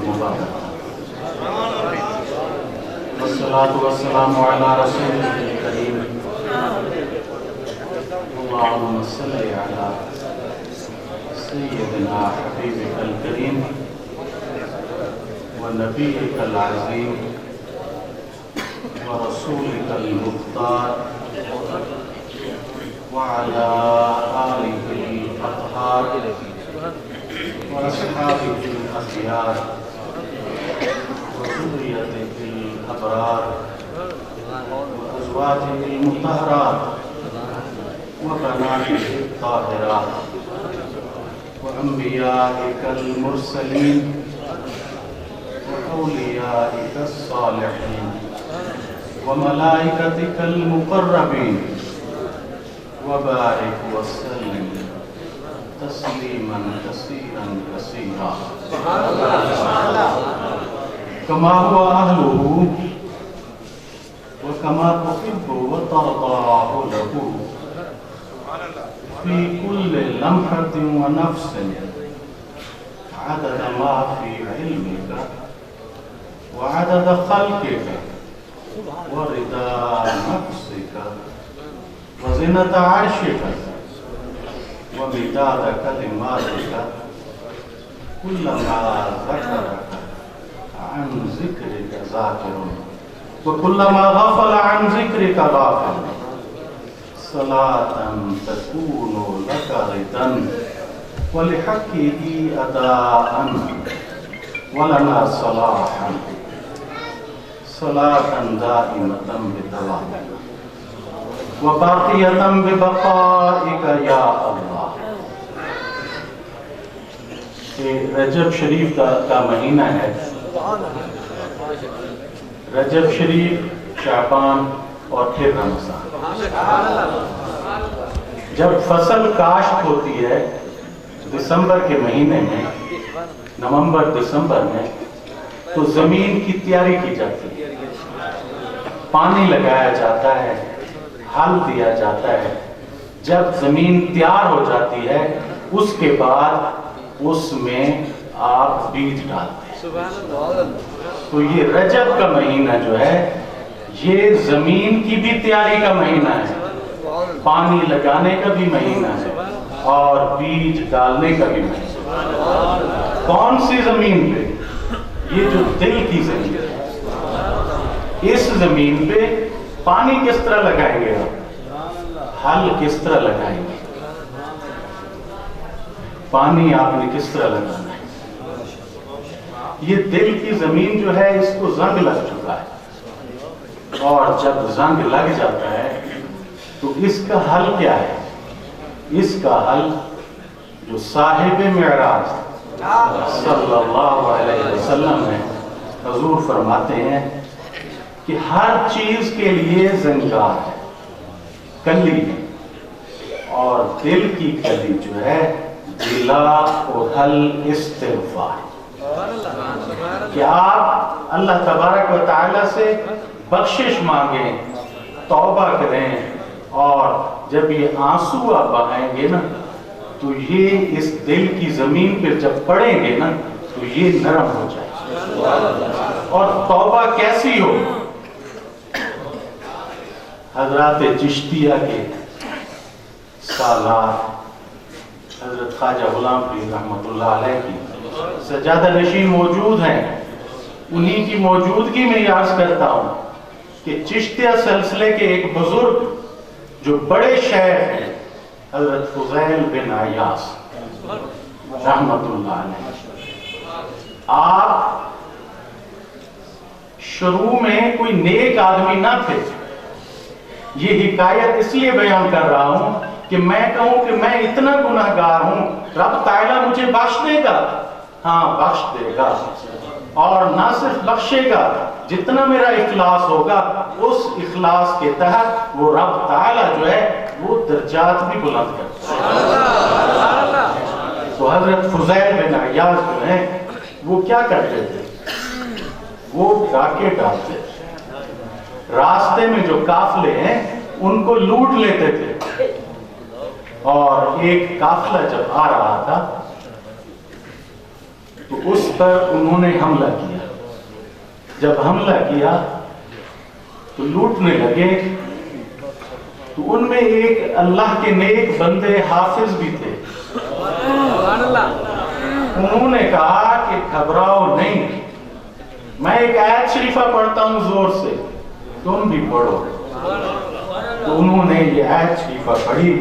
مبارک والصلاة والسلام على رسولہ الکریم اللہم صل علی سیدنا حبیبک الکریم ونبیک العظیم ورسولک المختار وعلى آلہ الأطہار وأصحابه الأخيار وذريته الأبرار وأزواجه المطهرات وبناته الطاهرات وأنبيائك المرسلين وأوليائك الصالحين وملائكتك المقربين وبارك وسلم تسليما كثيرا كثيرا كما هو أهله وكما تحب وترضاه له في كل لمحة ونفس عدد ما في علمك وعدد خلقك ورضا نفسك وزنة عرشك ومداد كلماتك كلما ذكرك عن ذكرك ذاكر وكلما غفل عن ذكرك غافل صلاة تكون لك رضا ولحقه أداء ولنا صلاحا صلاة دائمة بدوامك وباقية ببقائك يا اللہ. رجب شریف کا مہینہ ہے. رجب شریف، شعبان اور پھر رمضان. جب فصل کاشت ہوتی ہے دسمبر کے مہینے میں، نومبر دسمبر میں، تو زمین کی تیاری کی جاتی ہے، پانی لگایا جاتا ہے، حل دیا جاتا ہے. جب زمین تیار ہو جاتی ہے اس کے بعد اس میں آپ بیج ڈالتے ہیں. تو یہ رجب کا مہینہ جو ہے یہ زمین کی بھی تیاری کا مہینہ ہے، پانی لگانے کا بھی مہینہ ہے اور بیج ڈالنے کا بھی مہینہ ہے. کون سی زمین پہ؟ یہ جو دل کی زمین ہے. اس زمین پہ پانی کس طرح لگائیں گے آپ؟ حل کس طرح لگائیں گے؟ پانی آپ نے کس طرح لگانا ہے؟ یہ دل کی زمین جو ہے اس کو زنگ لگ چکا ہے، اور جب زنگ لگ جاتا ہے تو اس کا حل کیا ہے؟ اس کا حل جو صاحب معراج صلی اللہ علیہ وسلم ہے، حضور فرماتے ہیں کہ ہر چیز کے لیے زنگار ہے، کلی ہے، اور دل کی کلی جو ہے دلا و حل استغفار، کہ آپ اللہ تبارک و تعالی سے بخشش مانگیں، توبہ کریں، اور جب یہ آنسو آپ بہائیں گے نا تو یہ اس دل کی زمین پر جب پڑیں گے نا تو یہ نرم ہو جائے. اور توبہ کیسی ہو؟ حضرات چشتیہ کے سالار حضرت خواجہ غلام پیر رحمۃ اللہ علیہ کی سجادہ نشین موجود ہیں. انہی کی موجودگی میں یہ عرض کرتا ہوں کہ چشتیہ سلسلے کے ایک بزرگ جو بڑے شیخ ہیں حضرت فضیل بن عیاض رحمۃ اللہ علیہ، آپ شروع میں کوئی نیک آدمی نہ تھے. یہ حکایت اس لیے بیان کر رہا ہوں کہ میں کہوں کہ میں اتنا گناہگار ہوں، رب تعالیٰ مجھے بخش دے گا. ہاں بخش دے گا، اور نہ صرف بخشے گا، جتنا میرا اخلاص ہوگا اس اخلاص کے تحت وہ رب تعالیٰ جو ہے وہ درجات بھی بلند کرتا ہے. تو حضرت فضیل بن عیاض جو ہیں وہ کیا کرتے تھے؟ وہ ڈاکے ڈالتے تھے، راستے میں جو قافلے ہیں ان کو لوٹ لیتے تھے. اور ایک قافلہ جب آ رہا تھا تو اس پر انہوں نے حملہ کیا. جب حملہ کیا تو لوٹنے لگے. تو ان میں ایک اللہ کے نیک بندے حافظ بھی تھے. انہوں نے کہا کہ گھبراؤ نہیں, میں ایک آیت شریفہ پڑھتا ہوں زور سے, تم بھی پڑھو. تو انہوں نے یہ آیت شریفہ پڑھی,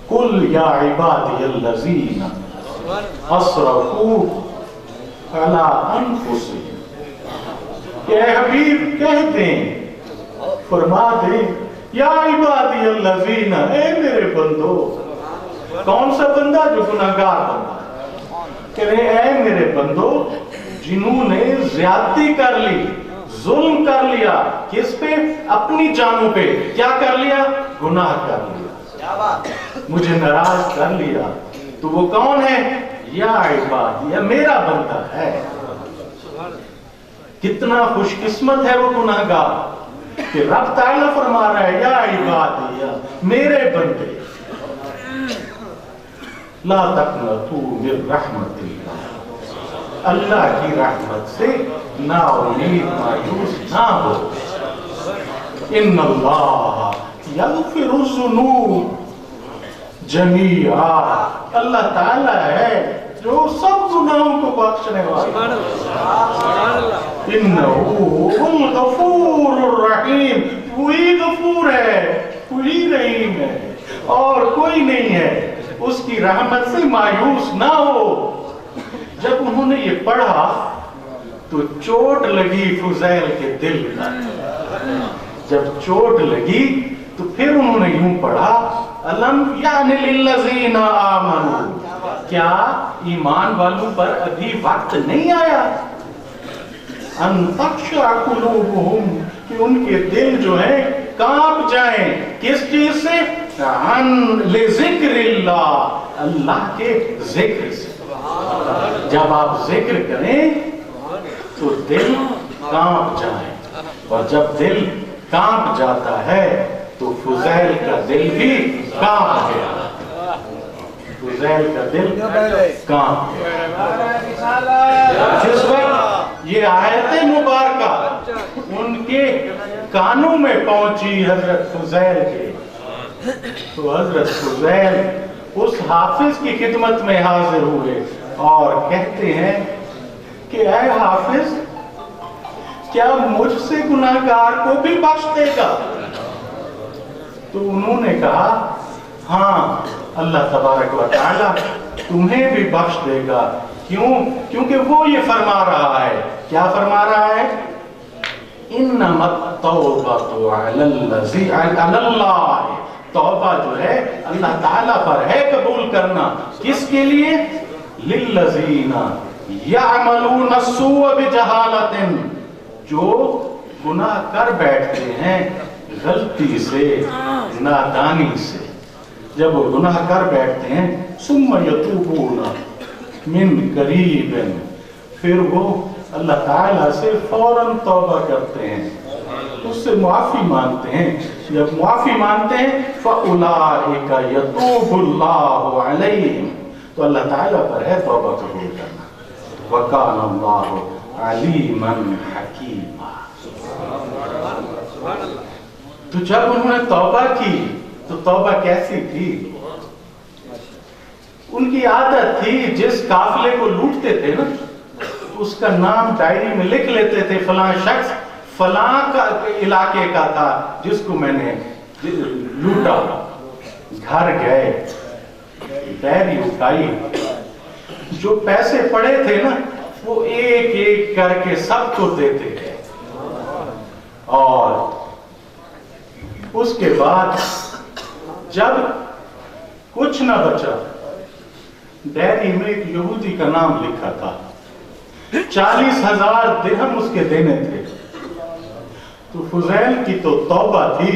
قُلْ يَا عِبَادِيَ الَّذِينَ أَسْرَفُوا عَلَىٰ أَنفُسِهِمْ. کہ اے حبیب کہہ دیں, فرما دیں, یا عبادی الذین, اے میرے بندو. کون سا بندہ؟ جو گناہگار بندہ. کہ اے میرے بندو جنہوں نے زیادتی کر لی, ظلم کر لیا. کس پہ؟ اپنی جانوں پہ. کیا کر لیا؟ گناہ کر لیا, مجھے ناراض کر لیا. تو وہ کون ہے؟ یا عبادی, یا میرا بندہ ہے. کتنا خوش قسمت ہے وہ گناہگار کہ رب تعالیٰ فرما رہا ہے یا عبادی, یا میرے بندے. لا تقنطوا من رحمت اللہ, اللہ کی رحمت سے نا امید مایوس نہ ہو. ان اللہ یغفر الذنوب جمیعا, اللہ تعالیٰ ہے جو سب گناہوں کو بخشنے والا. انہو الغفور الرحیم, وہی غفور ہے, وہی رحیم ہے, اور کوئی نہیں ہے. اس کی رحمت سے مایوس نہ ہو. جب انہوں نے یہ پڑھا تو چوٹ لگی فضیل کے دل پر. جب چوٹ لگی تو پھر انہوں نے یوں پڑھا, الم یعنی للذین آمنوا, کیا ایمان والوں پر ابھی وقت نہیں آیا, ان تخشع قلوبہم, کہ ان کے دل جو ہیں کانپ جائیں. کس چیز سے؟ عن لذکر اللہ, اللہ کے ذکر سے. جب آپ ذکر کریں تو دل کانپ جائیں, اور جب دل کانپ جاتا ہے تو فضیل کا دل بھی کانپ گیا. فضیل کا دل کانپ گیا. جس وقت یہ آیت مبارکہ ان کے کانوں میں پہنچی حضرت فضیل کے, تو حضرت فضیل اس حافظ کی خدمت میں حاضر ہوئے اور کہتے ہیں کہ اے حافظ, کیا مجھ سے گناہگار کو بھی بخش دے گا؟ تو انہوں نے کہا ہاں, اللہ تبارک و تعالی تمہیں بھی بخش دے گا. کیوں؟ کیونکہ وہ یہ فرما رہا ہے. کیا فرما رہا ہے؟ انما التوبۃ علی اللہ, توبہ جو ہے اللہ تعالیٰ پر ہے قبول کرنا. کس کے لیے؟ للذین یعملون السوء بجہالۃ, جو گناہ کر بیٹھتے ہیں غلطی سے, نادانی سے. جب وہ گناہ کر بیٹھتے ہیں, ثم یتوبون من قریب, پھر وہ اللہ تعالیٰ سے فوراً توبہ کرتے ہیں, اس سے معافی مانگتے ہیں. جب معافی مانگتے ہیں فَأُولَٰئِكَ يَتُوبُ اللَّهُ عَلَيْهِمْ, تو اللہ تعالیٰ پر ہے توبہ قبول کرنا. وَكَانَ اللَّهُ عَلِيمًا حَكِيمًا. تو جب انہوں نے توبہ کی تو توبہ کیسی تھی؟ ان کی عادت تھی, جس قافلے کو لوٹتے تھے نا, اس کا نام ڈائری میں لکھ لیتے تھے, فلاں شخص فلاں کا علاقے کا تھا جس کو میں نے لوٹا. گھر گئے, ڈائری اٹھائی, جو پیسے پڑے تھے نا وہ ایک ایک کر کے سب کو دیتے تھے. اور اس کے بعد جب کچھ نہ بچا, ڈائری میں ایک یہودی کا نام لکھا تھا, 40,000 درہم اس کے دینے تھے. تو فضیل کی تو توبہ تھی,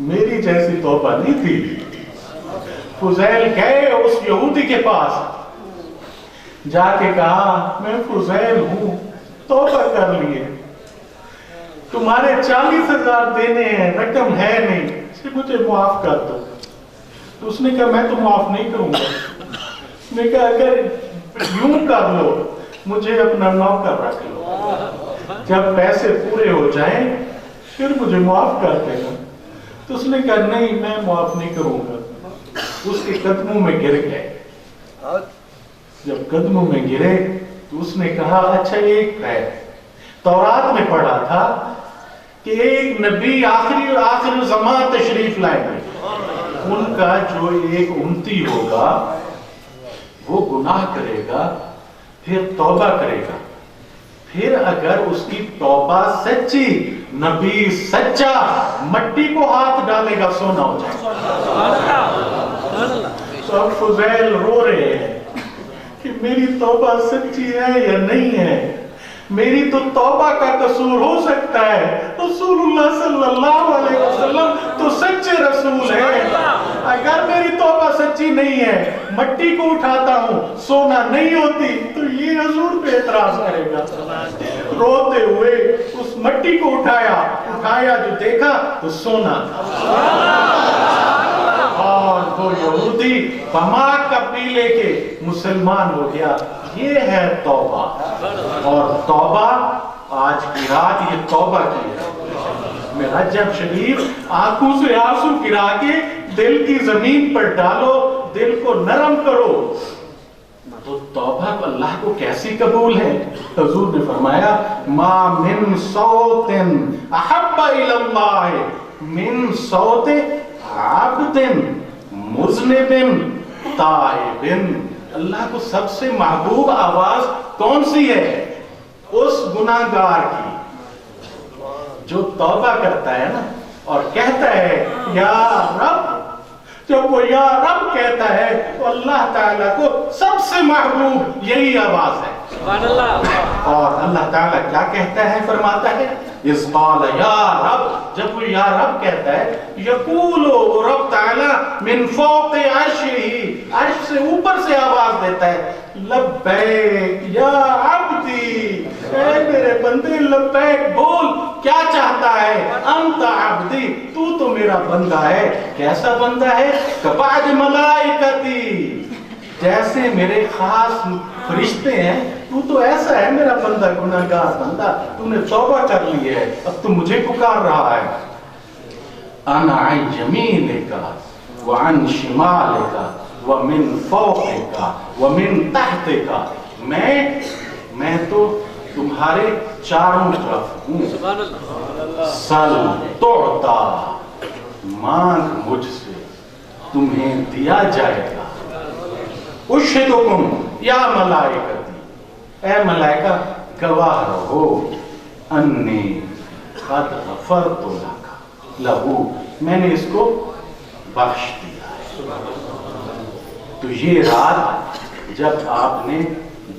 میری جیسی توبہ نہیں تھی. فضیل گئے اس یہودی کے پاس, جا کے کہا میں فضیل ہوں, توبہ کر لیے, تمہارے 40,000 دینے ہیں, رقم ہے نہیں, اسے مجھے معاف کر دو. تو اس نے کہا میں تو معاف نہیں کروں گا. میں کہا اگر یوں کر لو, مجھے اپنا نوکر رکھ لو، جب پیسے پورے ہو جائیں پھر مجھے معاف کر دینا۔ تو اس نے کہا نہیں، میں معاف نہیں کروں گا۔ اس کے قدموں میں گر گئے۔ جب قدموں میں گرے تو اس نے کہا اچھا ایک ہے، تورات میں پڑھا تھا کہ ایک نبی آخر زمان تشریف لائیں گے، ان کا جو ایک امتی ہوگا وہ گناہ کرے گا، پھر توبہ کرے گا، پھر اگر اس کی توبہ سچی، نبی سچا، مٹی کو ہاتھ ڈالے گا سونا ہو جائے گا۔ تو اب فضیل رو رہے ہیں کہ میری توبہ سچی ہے یا نہیں ہے؟ میری تو توبہ کا قصور ہو سکتا ہے، رسول اللہ صلی اللہ علیہ وسلم تو سچے رسول ہیں۔ اگر میری توبہ سچی نہیں ہے، مٹی کو اٹھاتا ہوں سونا نہیں ہوتی، تو یہ حضور پہ اعتراض کرے گا۔ روتے ہوئے اس مٹی کو اٹھایا جو دیکھا تو سونا تھا، اور وہ یہودی بماک کا پی لے کے مسلمان ہو گیا۔ یہ ہے توبہ، اور توبہ آج کی رات یہ توبہ کی ہے۔ میرا جب شریف آنکھوں سے آنسو گرا کے دل کی زمین پر ڈالو، دل کو نرم کرو، تو توبہ اللہ کو کیسی قبول ہے؟ حضور نے فرمایا ما من صوت احب الی اللہ من صوت عبد مذنب تائب۔ اللہ کو سب سے محبوب آواز کون سی ہے؟ اس گناہگار کی جو توبہ کرتا ہے نا اور کہتا ہے یا رب۔ جب وہ یا رب کہتا ہے تو اللہ تعالیٰ کو سب سے محبوب یہی آواز ہے۔ سبحان اللہ۔ اور اللہ تعالیٰ کیا کہتا ہے؟ فرماتا ہے اذ قال یا رب، جب وہ یا رب کہتا ہے، یقول رب تعالیٰ من فوق عرشہ، عرش سے اوپر سے آواز دیتا ہے لبیک یا عبدی، اے میرے بندے لبیک بول، کیا چاہتا ہے؟ انت عبدی، تو میرا بندہ ہے۔ کیسا بندہ ہے؟ کبعد ملائکتی، جیسے میرے خاص فرشتے ہیں، تو ایسا ہے میرا بندہ، گناہگار بندہ، تو نے توبہ کر لی ہے، اب تو مجھے پکار رہا ہے۔ انا عن یمینک وعن شمالک ومن فوقک ومن تحتک، میں تو تمہارے چاروں طرف ہوں۔ سل تعطا، مانگ مجھ سے تمہیں دیا جائے گا۔ اشہدکم یا ملائکتی، اے ملائکہ گواہ رہو، انی قد غفرت لہو، میں نے اس کو بخش دیا۔ تو یہ رات جب آپ نے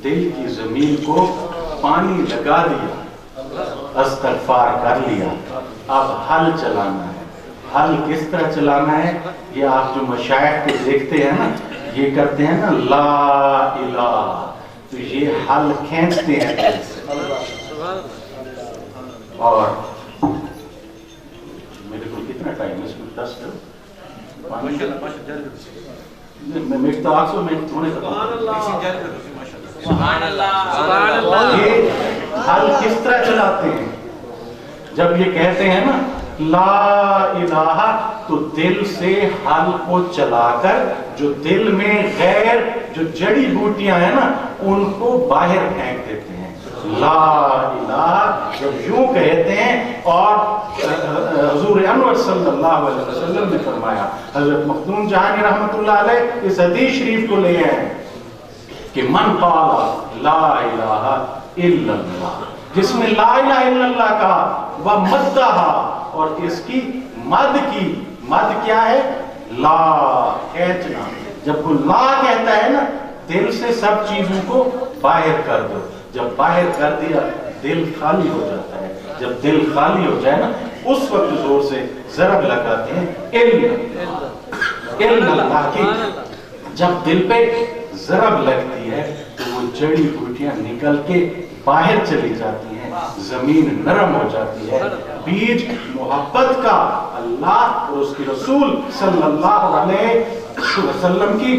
دل کی زمین کو پانی لگا دیا، استغفار کر لیا، اب حل چلانا ہے۔ حل کس طرح چلانا ہے؟ یہ آپ جو مشائخ کو دیکھتے ہیں نا، یہ کرتے ہیں نا لا الہ، تو یہ حل کھینچتے ہیں دل سے۔ اور میرے کو کتنا ٹائم ہے اس میں؟ 10 منٹ؟ میں تو 800 منٹ ہونے کا۔ یہ حل کس طرح چلاتے ہیں؟ جب یہ کہتے ہیں نا لا الہ، تو دل سے حل کو چلا کر جو دل میں غیر جو جڑی بوٹیاں ہیں نا ان کو باہر پھینک دیتے ہیں۔ لا الہ جب یوں کہتے ہیں، اور حضور انور صلی اللہ علیہ وسلم نے فرمایا، حضرت مخدوم جہانی رحمت اللہ علیہ اس حدیث شریف کو لے آئے کہ من قال لا الہ الا اللہ، جس میں لا الہ الا اللہ کہا، وہ مدہا، اور اس کی مد کی، مد کیا ہے؟ لا، کھینچنا۔ جب وہ لا کہتا ہے نا، دل سے سب چیزوں کو باہر کر دو، جب باہر کر دیا دل خالی ہو جاتا ہے۔ جب دل خالی ہو جائے نا، اس وقت زور سے ضرب لگاتے ہیں الا اللہ کی۔ جب دل پہ ضرب لگتی ہے تو وہ جڑی بوٹیاں نکل کے باہر چلی جاتی ہیں، زمین نرم ہو جاتی ہے، بیج محبت کا اللہ اور اس کی رسول صلی اللہ علیہ وسلم کی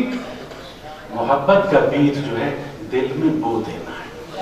محبت کا بیج جو ہے دل میں بو دینا ہے۔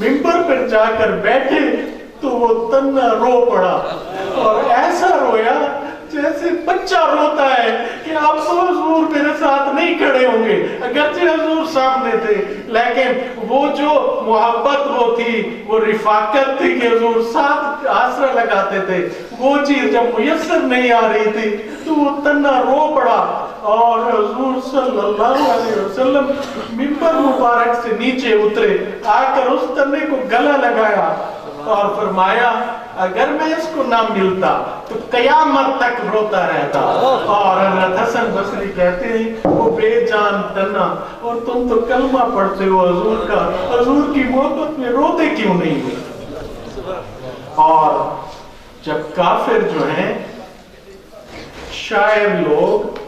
منبر پر جا کر بیٹھے تو وہ تنہا رو پڑا اور ایسا رویا جیسے بچہ روتا ہے کہ اب تو حضور میرے ساتھ نہیں کھڑے ہوں گے، اگرچہ حضور سامنے تھے لیکن وہ جو محبت وہ تھی، وہ رفاقت تھی کہ حضور ساتھ آسرا لگاتے تھے، وہ چیز جب میسر نہیں آ رہی تھی تو وہ تنہا رو پڑا اور حضور صلی اللہ علیہ وسلم منبر مبارک سے نیچے اترے، آ کر اس تنے کو گلا لگایا اور فرمایا اگر میں اس کو نہ ملتا تو قیامت تک روتا رہتا۔ اور حضرت حسن بصری کہتے ہیں وہ بے جان تنا اور تم تو کلمہ پڑھتے ہو حضور کا، حضور کی محبت میں روتے کیوں نہیں ہو؟ اور جب کافر جو ہیں شاعر لوگ،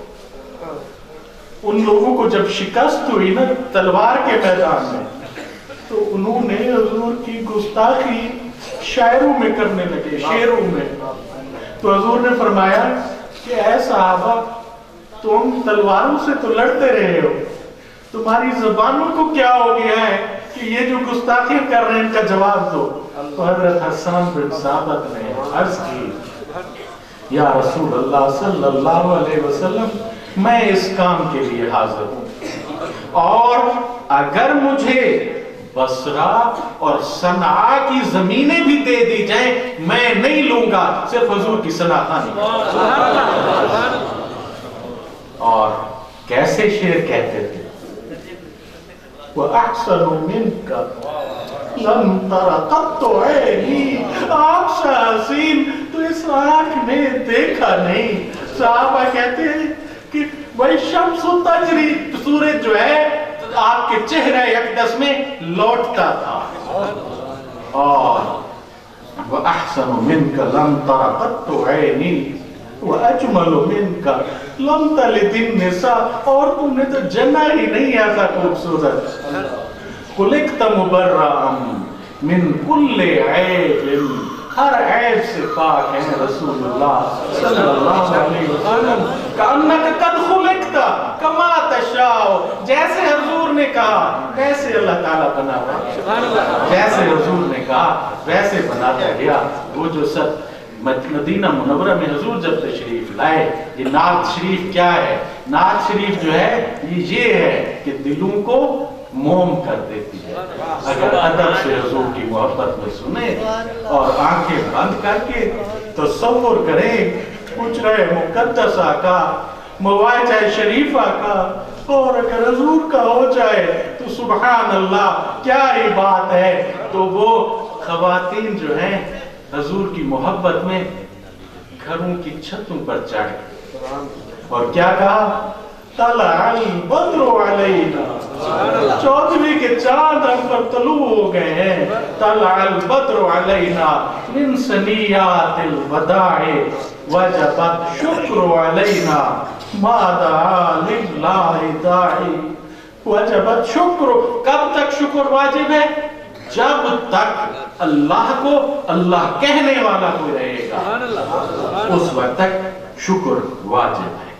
ان لوگوں کو جب شکست ہوئی نا تلوار کے میدان میں تو انہوں نے حضور کی گستاخی شاعروں میں کرنے لگے، شعروں میں۔ تو حضور نے فرمایا کہ اے صحابہ تم تلواروں سے تو لڑتے رہے ہو، تمہاری زبانوں کو کیا ہو گیا ہے کہ یہ جو گستاخی کر رہے ہیں ان کا جواب دو۔ تو حضرت حسان بن ثابت نے عرض کی یا رسول اللہ صلی اللہ علیہ وسلم میں اس کام کے لیے حاضر ہوں، اور اگر مجھے بصرہ اور صنعاء کی زمینیں بھی دے دی جائیں میں نہیں لوں گا، صرف حضور کی صنعاء خانی۔ اور کیسے شعر کہتے تھے، وَأَحْسَنُ مِنْكَ لَمْ تَرَ قَطُّ عَيْنِي، آپ سے حسین تو اس آنکھ نے دیکھا نہیں۔ صحابہ کہتے ہیں کہ وہی شمس تجری، سورج جو ہے آپ کے چہرہ اقدس میں لوٹتا تھا۔ اور وَأَحْسَنُ مِنْكَ لَمْ تَرَ قَطُّ عَيْنِي وَأَجْمَلُ مِنْكَ لَمْ تَلِدِ النِّسَاء، اور تم نے تو جنا ہی نہیں ایسا خوبصورت۔ خُلِقْتَ مُبَرَّأً مِنْ كُلِّ عَيْبٍ، ہر عیب سے پاک ہیں رسول اللہ صلی اللہ علیہ وسلم۔ کأنک قد خلقت کما تشاء، جیسے حضور نے کہا ویسے اللہ تعالیٰ بنا ہوا، جیسے حضور نے کہا ویسے بناتا گیا۔ وہ جو مدینہ منورہ میں حضور جب تشریف لائے، یہ نعت شریف کیا ہے؟ نعت شریف جو ہے یہ ہے کہ دلوں کو موم کر دیتی ہے۔ اگر ادب سے حضور کی محبت میں سنیں اور آنکھیں بند کر کے تصور کریں حجرہ مقدسہ کا، مواجہ شریفہ کا، اور اگر حضور کا ہو جائے تو سبحان اللہ کیا ہی بات ہے۔ تو وہ خواتین جو ہیں حضور کی محبت میں گھروں کی چھتوں پر چڑھ اور کیا کہا، طلع البدر علینا، 14ویں کے چاند ہم پر طلوع ہو گئے ہیں۔ طلع البدر علینا من ثنیات الوداع وجبت شکر علینا ما دعا للہ داعی۔ وجبت شکر، کب تک شکر واجب ہے؟ جب تک اللہ کو اللہ کہنے والا کوئی رہے گا اس وقت تک شکر واجب ہے۔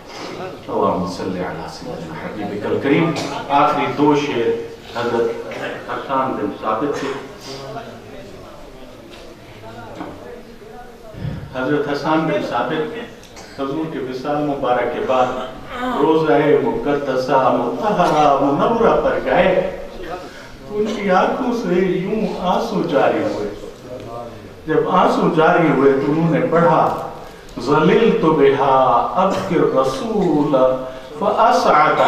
اللہم صلی علی سیدنا حبیبک الکریم۔ آخری دو شعر حضرت حسان بن ثابت سے۔ حضرت حسان بن ثابت حضور کے وصال مبارک کے بعد روزہ مقدسہ مطہرہ منورہ پر گئے تو ان کی آنکھوں سے یوں آنسو جاری ہوئے۔ جب آنسو جاری ہوئے تو انہوں نے پڑھا ظللت بها ابکی الرسول فاسعد،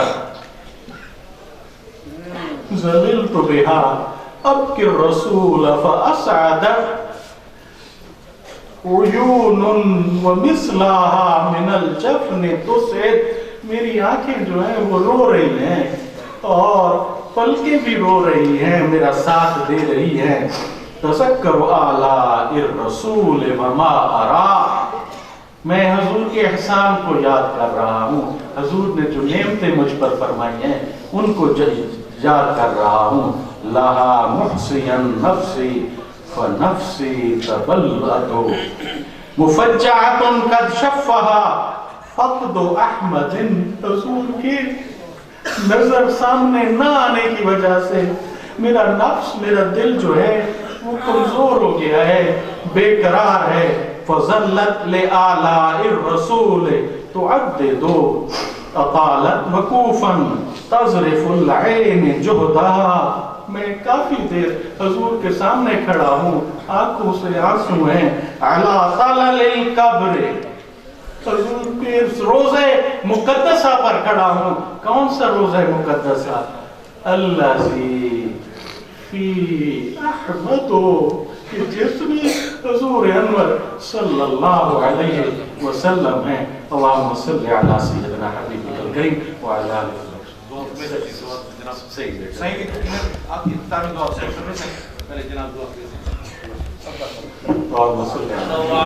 ظللت بها ابکی الرسول فاسعد عیون ومثلها من الجفن تسعد، میری آنکھیں جو ہیں وہ رو رہی ہیں اور پلکیں بھی رو رہی ہیں، میرا ساتھ دے رہی ہیں۔ تذکر آلاء الرسول وما ارا، میں حضور کے احسان کو یاد کر رہا ہوں، حضور نے جو نعمتیں مجھ پر فرمائی ہیں ان کو یاد کر رہا ہوں۔ لہا محصیا نفسی فنفسی تبلت مفجعت قد شفها فقد احمد، حضور کی نظر سامنے نہ آنے کی وجہ سے میرا نفس میرا دل جو ہے وہ کمزور ہو گیا ہے، بے قرار ہے. فظلت لآلاء الرسول تعدد اطالت وقوفا تظرف العین جہدها. میں کافی دیر حضور کے سامنے کھڑا ہوں، آنکھوں سے آنسو ہیں. علی طلل القبر، حضور کے روزے مقدسہ پر کھڑا ہوں. کون سا روزہ مقدسہ؟ الذی فی احمد، کہ جس میں حضور انور صلی اللہ علیہ وسلم ہے. اللہم صلی علی سیدنا حبیبک الکریم وعلی آلہ صحیح آپ کی تعمیر دعا سے پہلے جناب دعا اللہم صلی علی